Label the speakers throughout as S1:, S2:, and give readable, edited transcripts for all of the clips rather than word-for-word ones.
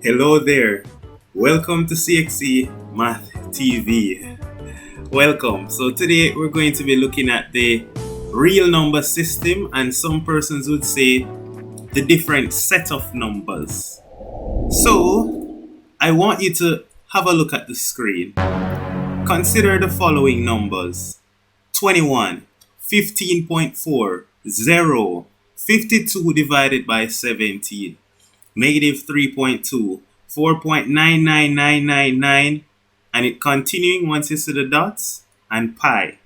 S1: Hello there. Welcome to CXC Math TV. Welcome. So today we're going to be looking at the real number system, and some persons would say the different set of numbers. So I want you to have a look at the screen. Consider the following numbers: 21, 15.4, 0, 52 divided by 17, negative 3.2, 4.99999, and it continuing once you see the dots, and pi.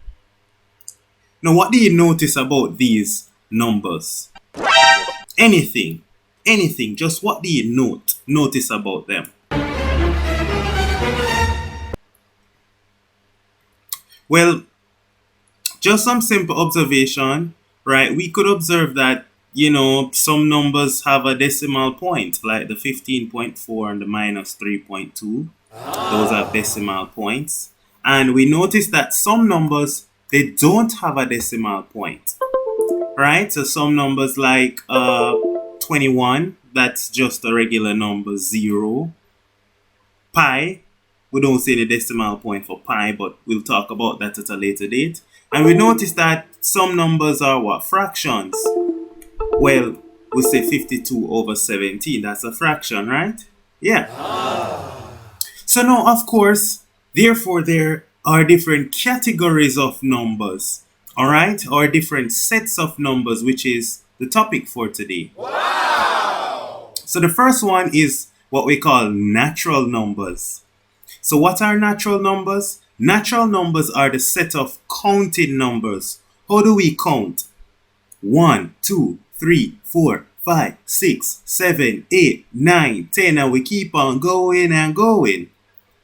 S1: Now, what do you notice about these numbers? Anything, just what do you notice about them? Well, just some simple observation, right? We could observe that, some numbers have a decimal point, like the 15.4 and the minus 3.2. Those are decimal points. And we notice that some numbers, they don't have a decimal point, right? So some numbers like 21, that's just a regular number, 0. Pi, we don't see the decimal point for pi, but we'll talk about that at a later date. And we notice that some numbers are what? Fractions. Well, we say 52 over 17. That's a fraction, right? Yeah. So now, of course, therefore, there are different categories of numbers, all right? Or different sets of numbers, which is the topic for today. Wow! So the first one is what we call natural numbers. So what are natural numbers? Natural numbers are the set of counted numbers. How do we count? 1, 2, 3, 4, 5, 6, 7, 8, 9, 10, and we keep on going and going.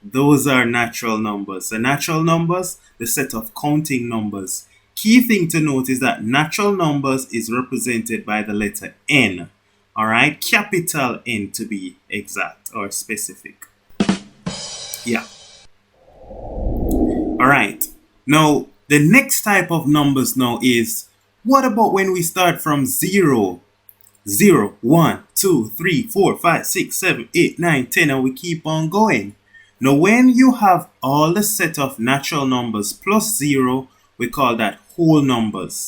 S1: Those are natural numbers. So natural numbers, the set of counting numbers. Key thing to note is that natural numbers is represented by the letter N. All right, capital N to be exact or specific. Yeah. All right. Now, the next type of numbers now is, what about when we start from 0? 0, 1, 2, 3, 4, 5, 6, 7, 8, 9, 10, and we keep on going. Now, when you have all the set of natural numbers plus 0, we call that whole numbers.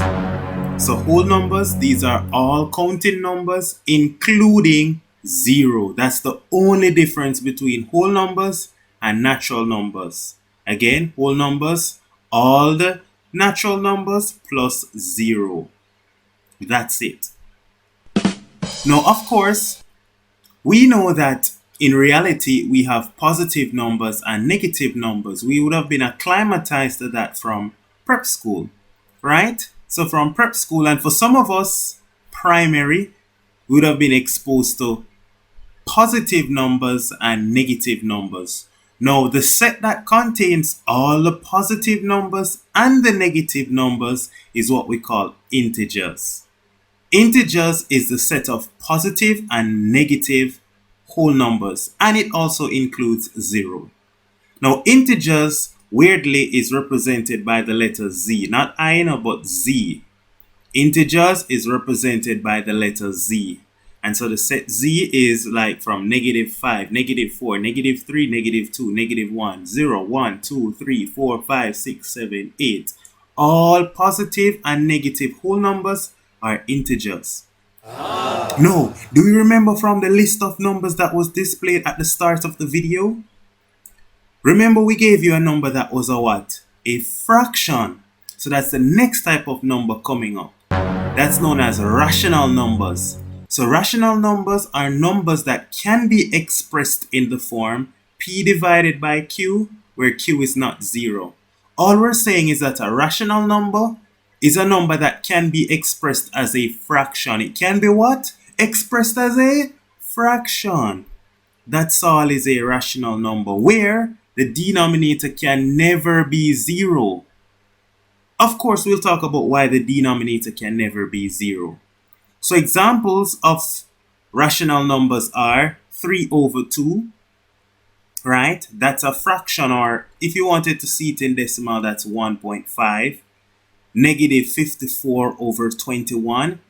S1: So whole numbers, these are all counting numbers, including 0. That's the only difference between whole numbers and natural numbers. Again, whole numbers, all the natural numbers plus 0. That's it. Now, of course, we know that in reality, we have positive numbers and negative numbers. We would have been acclimatized to that from prep school, right? So from prep school, and for some of us, primary, we would have been exposed to positive numbers and negative numbers. Now, the set that contains all the positive numbers and the negative numbers is what we call integers. Integers is the set of positive and negative whole numbers, and it also includes 0. Now, integers, weirdly, is represented by the letter Z, not I, but Z. Integers is represented by the letter Z. And so the set Z is like from negative 5, negative 4, negative 3, negative 2, negative 1, 0, 1, 2, 3, 4, 5, 6, 7, 8. All positive and negative whole numbers are integers. No, do you remember from the list of numbers that was displayed at the start of the video? Remember, we gave you a number that was a what? A fraction. So that's the next type of number coming up. That's known as rational numbers. So rational numbers are numbers that can be expressed in the form P divided by Q, where Q is not 0. All we're saying is that a rational number is a number that can be expressed as a fraction. It can be what? Expressed as a fraction. That's all is a rational number, where the denominator can never be 0. Of course, we'll talk about why the denominator can never be 0. So examples of rational numbers are 3 over 2, right? That's a fraction, or if you wanted to see it in decimal, that's 1.5. Negative 54 over 21.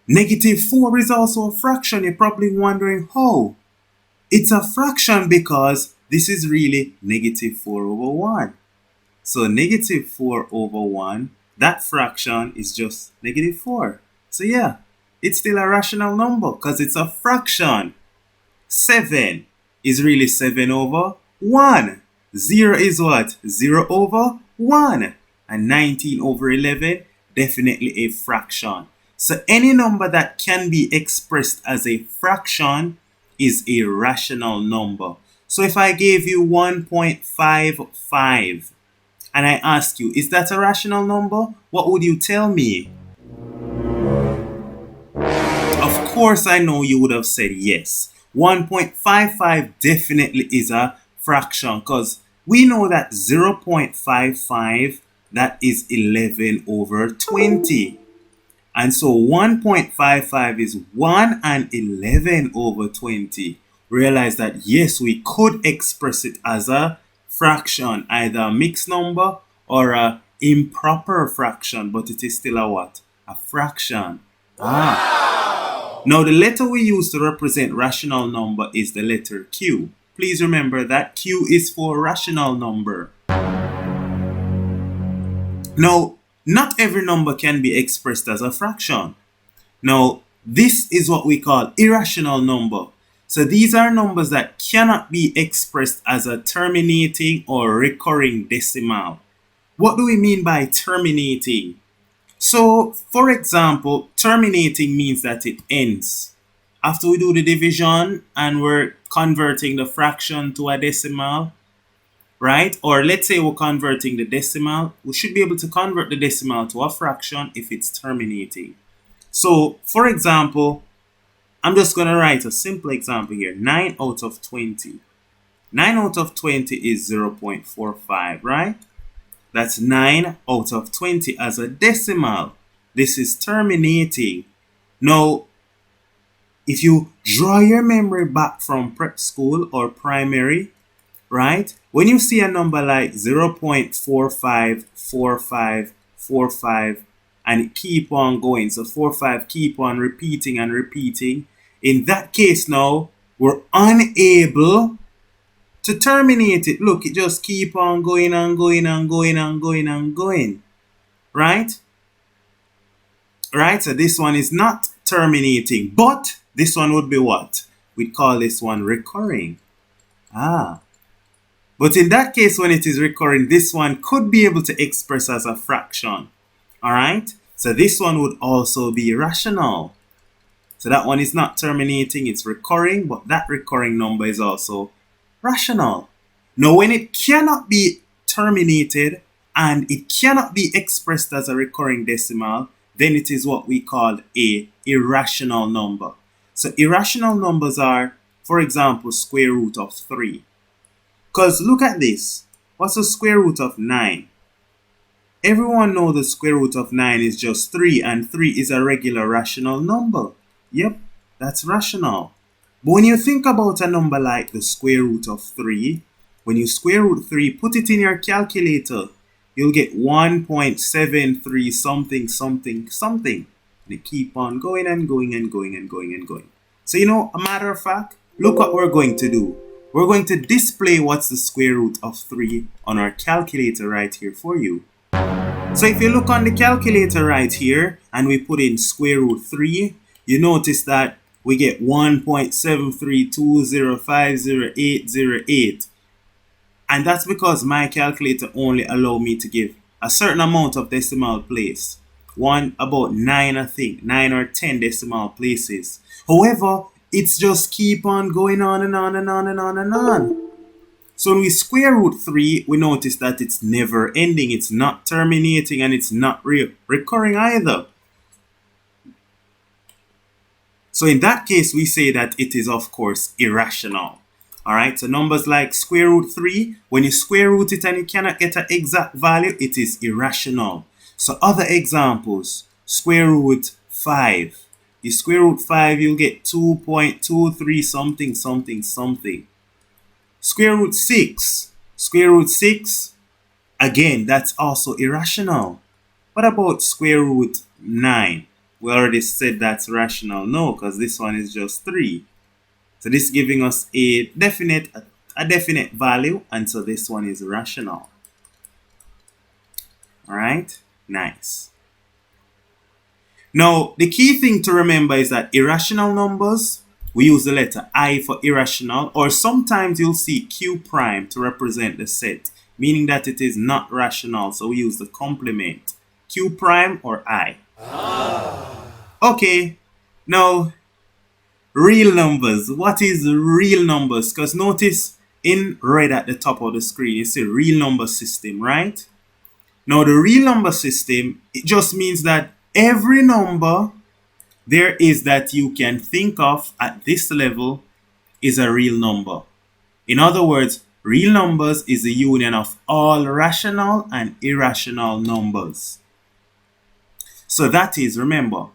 S1: Negative 4 is also a fraction. You're probably wondering how. It's a fraction because this is really negative 4 over 1. So negative 4 over 1, that fraction is just negative 4. So yeah, it's still a rational number because it's a fraction. 7 is really 7 over 1. 0 is what? 0 over 1. And 19 over 11, definitely a fraction. So any number that can be expressed as a fraction is a rational number. So if I gave you 1.55 and I ask you, is that a rational number? What would you tell me? Of course, I know you would have said yes. 1.55 definitely is a fraction because we know that 0.55, that is 11 over 20. And so 1.55 is 1 and 11 over 20. Realize that yes, we could express it as a fraction, either a mixed number or a improper fraction, but it is still a what? A fraction. Now the letter we use to represent rational number is the letter Q. Please remember that Q is for rational number. Now, not every number can be expressed as a fraction. Now, this is what we call irrational number. So these are numbers that cannot be expressed as a terminating or recurring decimal. What do we mean by terminating? So, for example, terminating means that it ends. After we do the division and we're converting the fraction to a decimal, right? Or let's say we're converting the decimal, we should be able to convert the decimal to a fraction if it's terminating. So, for example, I'm just going to write a simple example here. 9 out of 20. 9 out of 20 is 0.45, right? That's 9 out of 20 as a decimal. This is terminating. Now, if you draw your memory back from prep school or primary, right? When you see a number like 0.454545 and it keep on going, so 45 keep on repeating and repeating, in that case now, we're unable to terminate it. Look, it just keep on going and going and going and going and going. Right? Right? So this one is not terminating. But this one would be what? We'd call this one recurring. But in that case, when it is recurring, this one could be able to express as a fraction. Alright? So this one would also be rational. So that one is not terminating, it's recurring, but that recurring number is also rational. Now, when it cannot be terminated and it cannot be expressed as a recurring decimal, then it is what we call a irrational number. So irrational numbers are, for example, square root of 3. Because look at this. What's the square root of 9? Everyone knows the square root of 9 is just 3, and 3 is a regular rational number. Yep, that's rational. But when you think about a number like the square root of 3, when you square root 3, put it in your calculator, you'll get 1.73 something something something. And it keep on going and going and going and going and going. So you know, a matter of fact, look what we're going to do. We're going to display what's the square root of 3 on our calculator right here for you. So if you look on the calculator right here and we put in square root 3, you notice that we get 1.732050808. And that's because my calculator only allows me to give a certain amount of decimal place. About 9, I think, 9 or 10 decimal places. However, it's just keep on going on and on and on and on and on. So when we square root 3, we notice that it's never ending, it's not terminating, and it's not recurring either. So in that case, we say that it is, of course, irrational. Alright, so numbers like square root 3, when you square root it and you cannot get an exact value, it is irrational. So other examples, square root 5. You square root 5, you'll get 2.23 something something something. Square root 6. Square root 6, again, that's also irrational. What about square root 9? We already said that's rational. No, because this one is just 3. So this is giving us a definite value, and so this one is rational. All right, nice. Now, the key thing to remember is that irrational numbers, we use the letter I for irrational, or sometimes you'll see Q prime to represent the set, meaning that it is not rational, so we use the complement, Q prime or I. Okay, now, real numbers. What is real numbers? Because notice in red at the top of the screen, it's a real number system, right? Now, the real number system, it just means that every number there is that you can think of at this level is a real number. In other words, real numbers is a union of all rational and irrational numbers. So that is, remember,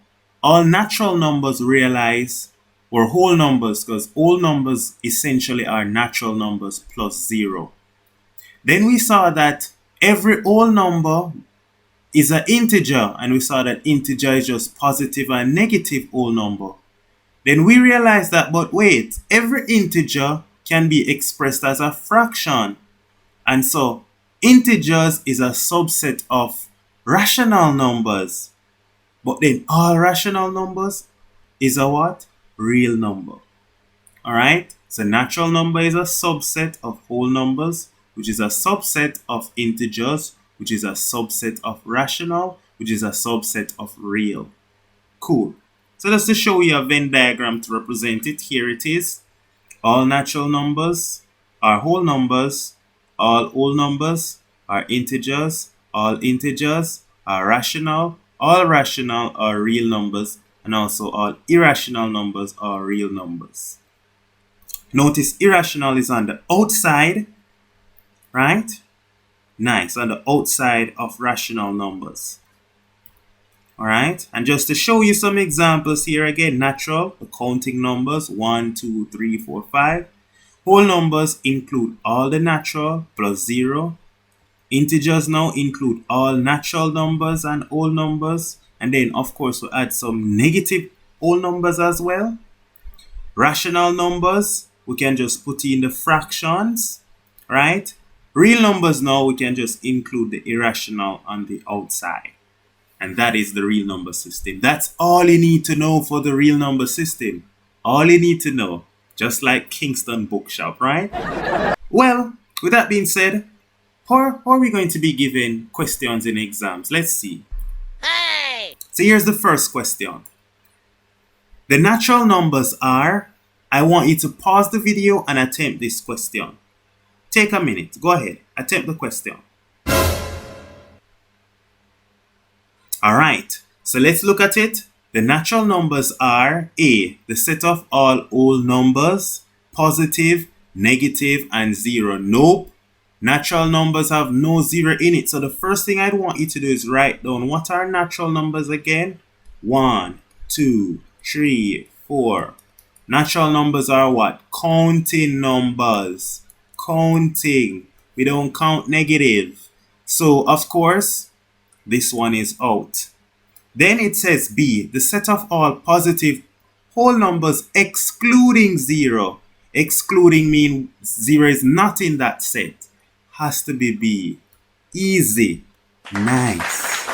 S1: all natural numbers realize or whole numbers, because whole numbers essentially are natural numbers plus 0. Then we saw that every whole number is an integer, and we saw that integer is just positive and negative whole number. Then we realized that, but wait, every integer can be expressed as a fraction. And so integers is a subset of rational numbers. But then all rational numbers is a what? Real number. Alright? So natural number is a subset of whole numbers, which is a subset of integers, which is a subset of rational, which is a subset of real. Cool. So just to show you a Venn diagram to represent it, here it is. All natural numbers are whole numbers, all whole numbers are integers, all integers are rational, all rational are real numbers, and also all irrational numbers are real numbers. Notice irrational is on the outside, right? Nice, on the outside of rational numbers. All right, and just to show you some examples here again, natural, the counting numbers 1, 2, 3, 4, 5. Whole numbers include all the natural plus 0. Integers now include all natural numbers and whole numbers. And then, of course, we add some negative whole numbers as well. Rational numbers, we can just put in the fractions, right? Real numbers now, we can just include the irrational on the outside. And that is the real number system. That's all you need to know for the real number system. All you need to know. Just like Kingston Bookshop, right? Well, with that being said, how are we going to be given questions in exams? Let's see. Hey! So here's the first question. The natural numbers are... I want you to pause the video and attempt this question. Take a minute. Go ahead. Attempt the question. Alright, so let's look at it. The natural numbers are A, the set of all whole numbers, positive, negative, and 0. Nope, natural numbers have no 0 in it. So the first thing I'd want you to do is write down what are natural numbers again? 1, 2, 3, 4. Natural numbers are what? Counting numbers. Counting. We don't count negative. So, of course, this one is out. Then it says B, the set of all positive whole numbers excluding 0. Excluding means 0 is not in that set. Has to be B. Easy. Nice.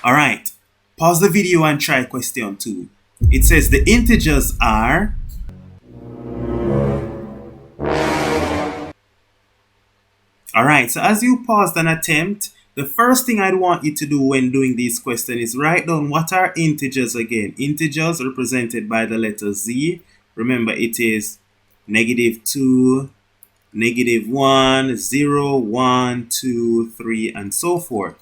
S1: Alright, pause the video and try question 2. It says the integers are... Alright, so as you pause and attempt, the first thing I'd want you to do when doing these questions is write down what are integers again. Integers represented by the letter Z. Remember, it is -2, -1, 0, 1, 2, 3, and so forth.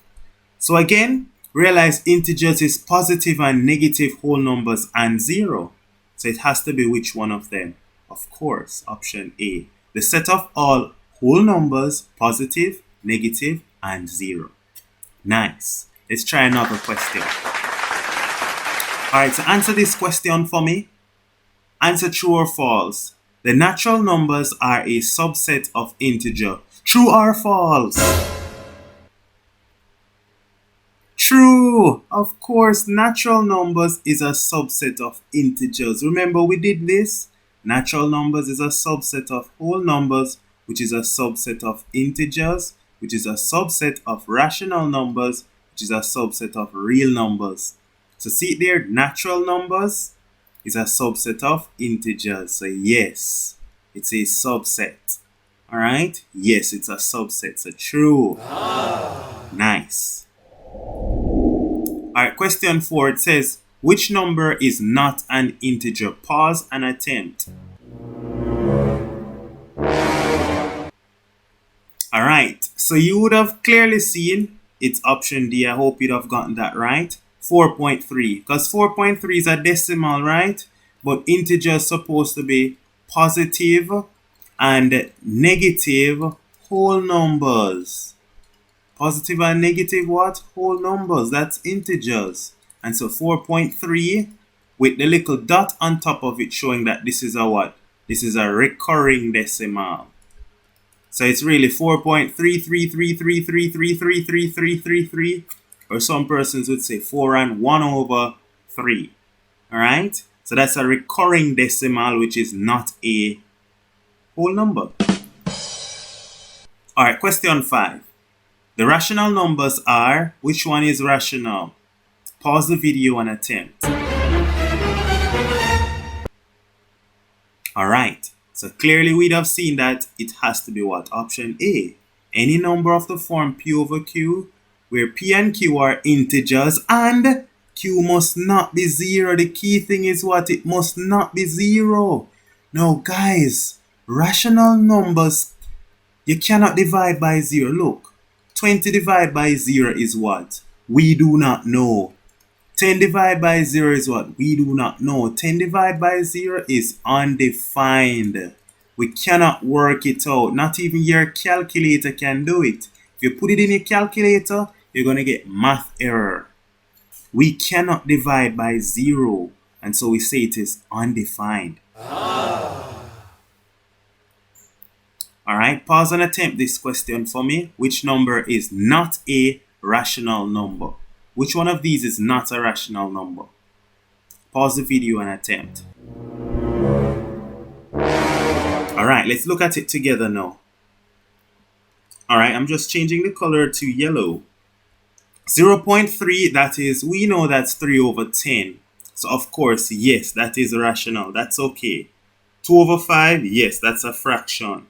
S1: So again, realize integers is positive and negative whole numbers and 0. So it has to be which one of them? Of course, option A. The set of all whole numbers, positive, negative, and 0. Nice. Let's try another question. Alright, so answer this question for me. Answer true or false. The natural numbers are a subset of integer. True or false? True. true. Of course, natural numbers is a subset of integers. Remember we did this? Natural numbers is a subset of whole numbers, which is a subset of integers, which is a subset of rational numbers, which is a subset of real numbers. So see it there, natural numbers is a subset of integers. So yes, it's a subset. All right? Yes, it's a subset. So true. Nice. All right, question 4. It says, which number is not an integer? Pause and attempt. All right, so you would have clearly seen it's option D. I hope you'd have gotten that right. 4.3, because 4.3 is a decimal, right? But integer is supposed to be positive and negative whole numbers. Positive and negative what? Whole numbers. That's integers. And so 4.3 with the little dot on top of it showing that this is a what? This is a recurring decimal. So it's really 4.33333333333, or some persons would say 4 and 1 over 3. Alright? So that's a recurring decimal, which is not a whole number. Alright, question 5. The rational numbers are, which one is rational? Pause the video and attempt. Alright, so clearly we'd have seen that it has to be what? Option A. Any number of the form P over Q, where P and Q are integers and Q must not be 0. The key thing is what? It must not be 0. Now guys, rational numbers, you cannot divide by 0. Look, 20 divided by 0 is what? We do not know. 10 divided by 0 is what? We do not know. 10 divided by 0 is undefined. We cannot work it out. Not even your calculator can do it. If you put it in your calculator, you're going to get math error. We cannot divide by 0. And so we say it is undefined. Alright, pause and attempt this question for me. Which number is not a rational number? Which one of these is not a rational number? Pause the video and attempt. Alright, let's look at it together now. Alright, I'm just changing the color to yellow. 0.3, that is, we know that's 3 over 10. So of course, yes, that is rational. That's okay. 2 over 5, yes, that's a fraction.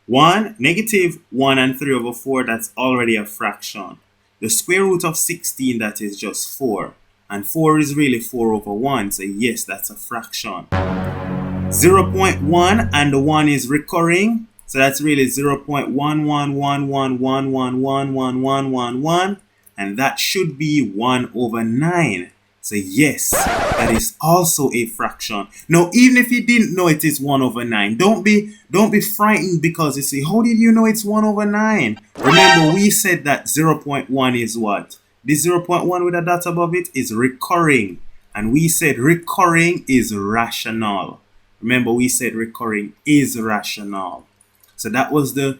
S1: 1, negative 1 and 3 over 4, that's already a fraction. The square root of 16, that is just 4. And 4 is really 4 over 1, so yes, that's a fraction. 0.1 and the 1 is recurring, so that's really 0.11111111111, and that should be 1 over 9. So yes, that is also a fraction. Now, even if you didn't know it is 1 over 9, don't be frightened because you say, how did you know it's 1 over 9? Remember, we said that 0.1 is what? This 0.1 with a dot above it is recurring. And we said recurring is rational. Remember, we said recurring is rational. So that was the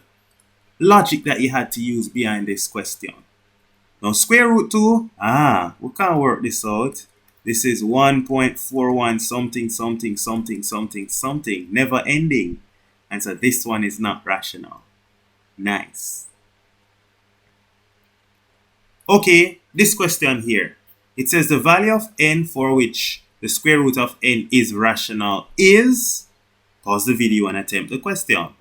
S1: logic that you had to use behind this question. Now square root 2, we can't work this out. This is 1.41 something something something something something, never ending. And so this one is not rational. Nice. Okay, this question here. It says the value of n for which the square root of n is rational is... Pause the video and attempt the question.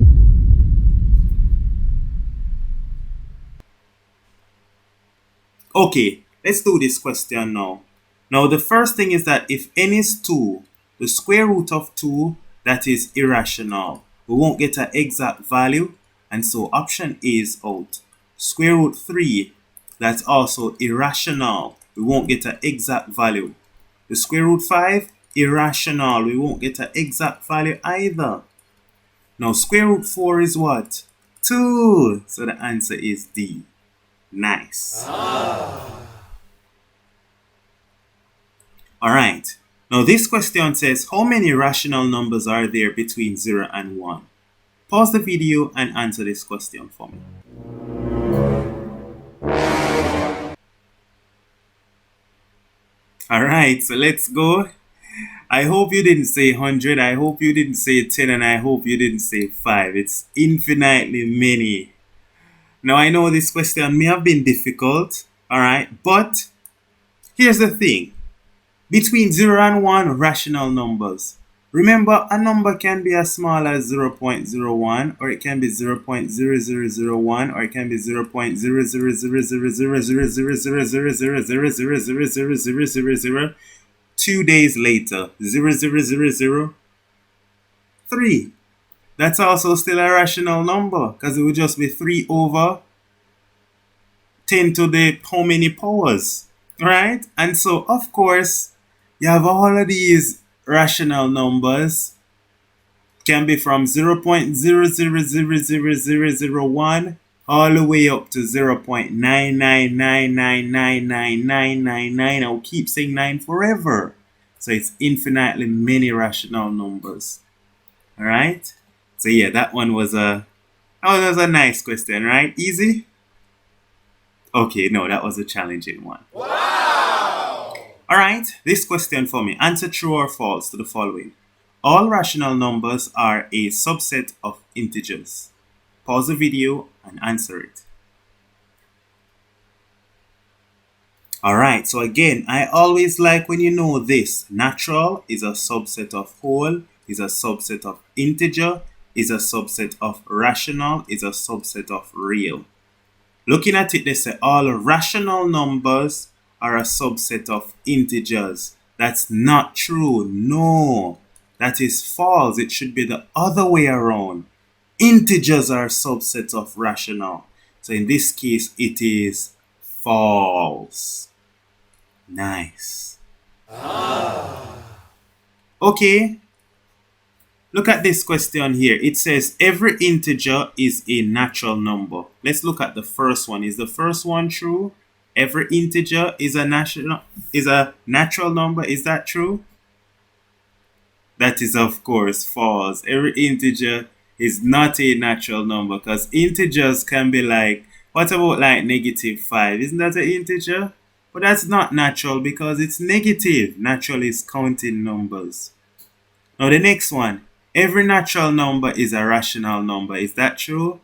S1: Okay, let's do this question now. Now the first thing is that if n is 2, the square root of 2, that is irrational. We won't get an exact value, and so option A is out. Square root 3, that's also irrational. We won't get an exact value. The square root 5, irrational. We won't get an exact value either. Now square root 4 is what? 2. So the answer is D. Nice. Alright. Now this question says, how many rational numbers are there between 0 and 1? Pause the video and answer this question for me. All right, so let's go. I hope you didn't say 100. I hope you didn't say 10. And I hope you didn't say 5. It's infinitely many. Now, I know this question may have been difficult. All right, but here's the thing. Between 0 and 1 rational numbers. Remember, a number can be as small as 0.01, or it can be 0.0001, or it can be 0.00000000000000000000000000 2 days later, 0.000003. That's also still a rational number because it would just be 3 over 10 to the how many powers, right? And so, of course, you have all of these rational numbers can be from 0.00000001 all the way up to 0.999999999. I'll keep saying 9 forever. So it's infinitely many rational numbers. All right? So yeah, that was a nice question, right? Easy? Okay, no, that was a challenging one.
S2: Wow!
S1: All right, this question for me. Answer true or false to the following. All rational numbers are a subset of integers. Pause the video and answer it. Alright, so again, I always like when you know this. Natural is a subset of whole, is a subset of integer, is a subset of rational, is a subset of real. Looking at it, they say all rational numbers are a subset of integers. That's not true. No, that is false. It should be the other way around. Integers are subsets of rational. So in this case, it is false. Nice. Okay. Look at this question here. It says every integer is a natural number. Let's look at the first one. Is the first one true? Every integer is a natural number. Is that true? That is, of course, false. Every integer is not a natural number because integers can be like, what about like -5? Isn't that an integer? But that's not natural because it's negative. Natural is counting numbers. Now the next one. Every natural number is a rational number. Is that true?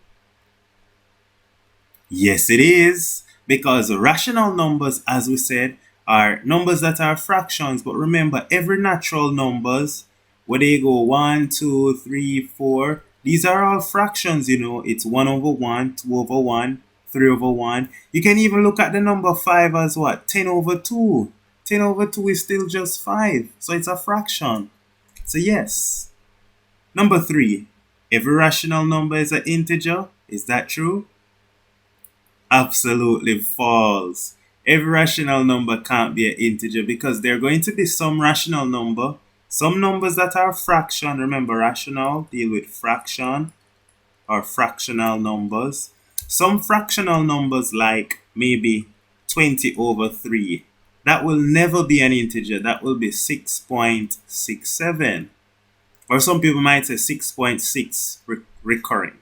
S1: Yes, it is. Because rational numbers, as we said, are numbers that are fractions. But remember, every natural numbers, where they go 1, 2, 3, 4, these are all fractions, you know. It's 1 over 1, 2 over 1, 3 over 1. You can even look at the number 5 as what? 10 over 2. 10 over 2 is still just 5. So it's a fraction. So yes. Number 3. Every rational number is an integer. Is that true? Absolutely false. Every rational number can't be an integer because there are going to be some rational number. Some numbers that are fraction. Remember, rational deal with fraction or fractional numbers. Some fractional numbers like maybe 20 over 3. That will never be an integer. That will be 6.67. Or some people might say 6.6 recurring.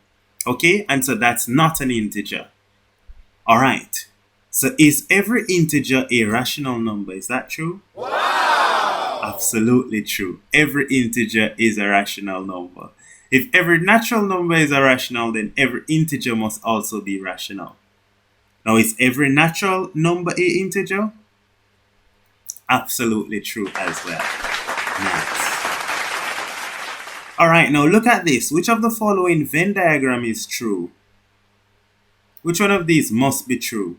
S1: Okay, and so that's not an integer. Alright, so is every integer a rational number? Is that true?
S2: Wow!
S1: Absolutely true. Every integer is a rational number. If every natural number is a rational, then every integer must also be rational. Now, is every natural number a integer? Absolutely true as well. Nice. Alright, now look at this. Which of the following Venn diagram is true? Which one of these must be true?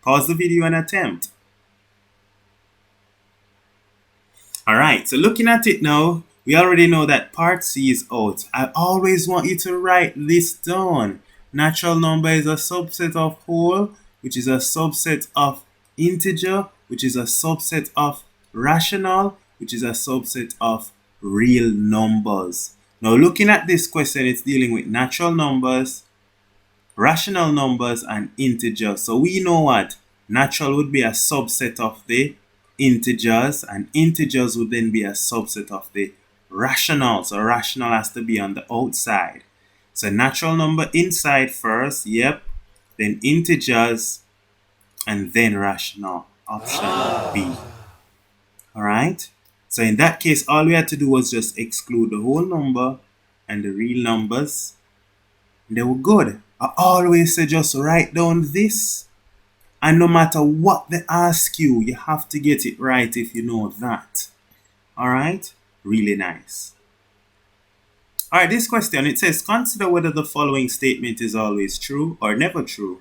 S1: Pause the video and attempt. Alright, so looking at it now, we already know that part C is out. I always want you to write this down. Natural number is a subset of whole, which is a subset of integer, which is a subset of rational, which is a subset of real numbers. Now looking at this question, it's dealing with natural numbers, rational numbers, and integers. So we know what? Natural would be a subset of the integers, and integers would then be a subset of the rational. So rational has to be on the outside. So natural number inside first, yep. Then integers, and then rational, option B. Alright? So in that case, all we had to do was just exclude the whole number and the real numbers. And they were good. I always say just write down this. And no matter what they ask you, you have to get it right if you know that. Alright? Really nice. Alright, this question, it says, consider whether the following statement is always true or never true.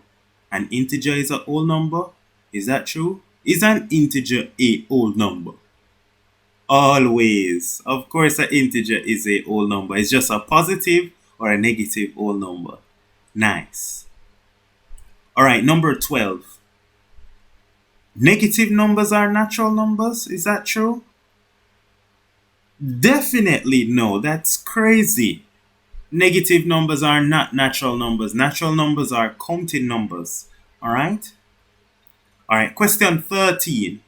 S1: An integer is a whole number. Is that true? Is an integer a whole number? Always. Of course, an integer is a whole number. It's just a positive or a negative whole number. Nice. Alright, number 12. Negative numbers are natural numbers. Is that true? Definitely no. That's crazy. Negative numbers are not natural numbers. Natural numbers are counting numbers. Alright? Alright, question 13.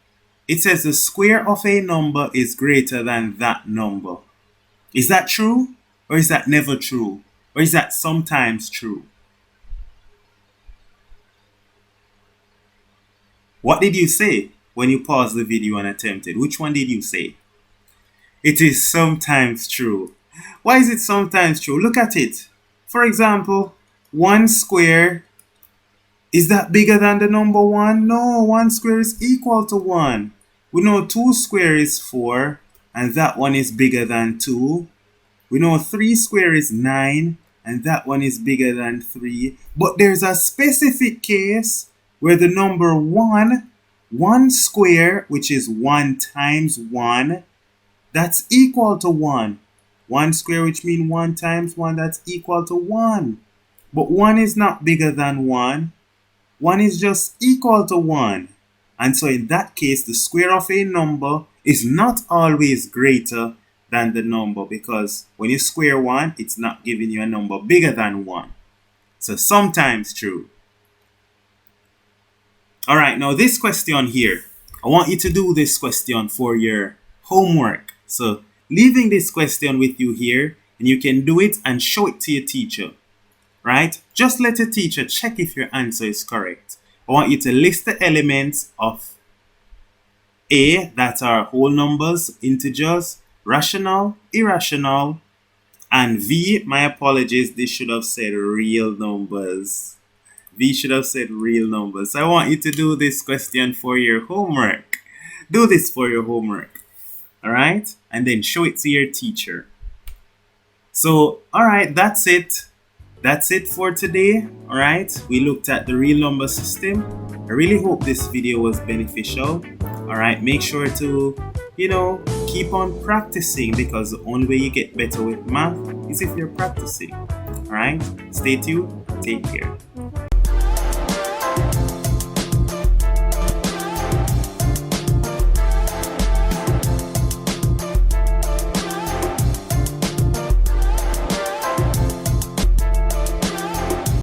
S1: It says the square of a number is greater than that number. Is that true? Or is that never true? Or is that sometimes true? What did you say when you paused the video and attempted? Which one did you say? It is sometimes true. Why is it sometimes true? Look at it. For example, 1 square, is that bigger than the number 1? No, 1 square is equal to 1. We know 2 square is 4, and that one is bigger than 2. We know 3 square is 9, and that one is bigger than 3. But there's a specific case where the number 1 square, which is 1 times 1, that's equal to 1. 1 square, which means 1 times 1, that's equal to 1. But 1 is not bigger than 1. 1 is just equal to 1. And so in that case, the square of a number is not always greater than the number, because when you square 1, it's not giving you a number bigger than 1. So sometimes true. Alright, now this question here, I want you to do this question for your homework. So leaving this question with you here, and you can do it and show it to your teacher. Right? Just let your teacher check if your answer is correct. I want you to list the elements of A, that are whole numbers, integers, rational, irrational, and V, my apologies, this should have said real numbers. V should have said real numbers. I want you to do this question for your homework. Do this for your homework. Alright? And then show it to your teacher. So, alright, that's it. That's it for today. Alright? We looked at the real number system. I really hope this video was beneficial. Alright, make sure to, keep on practicing, because the only way you get better with math is if you're practicing. Alright? Stay tuned. Take care.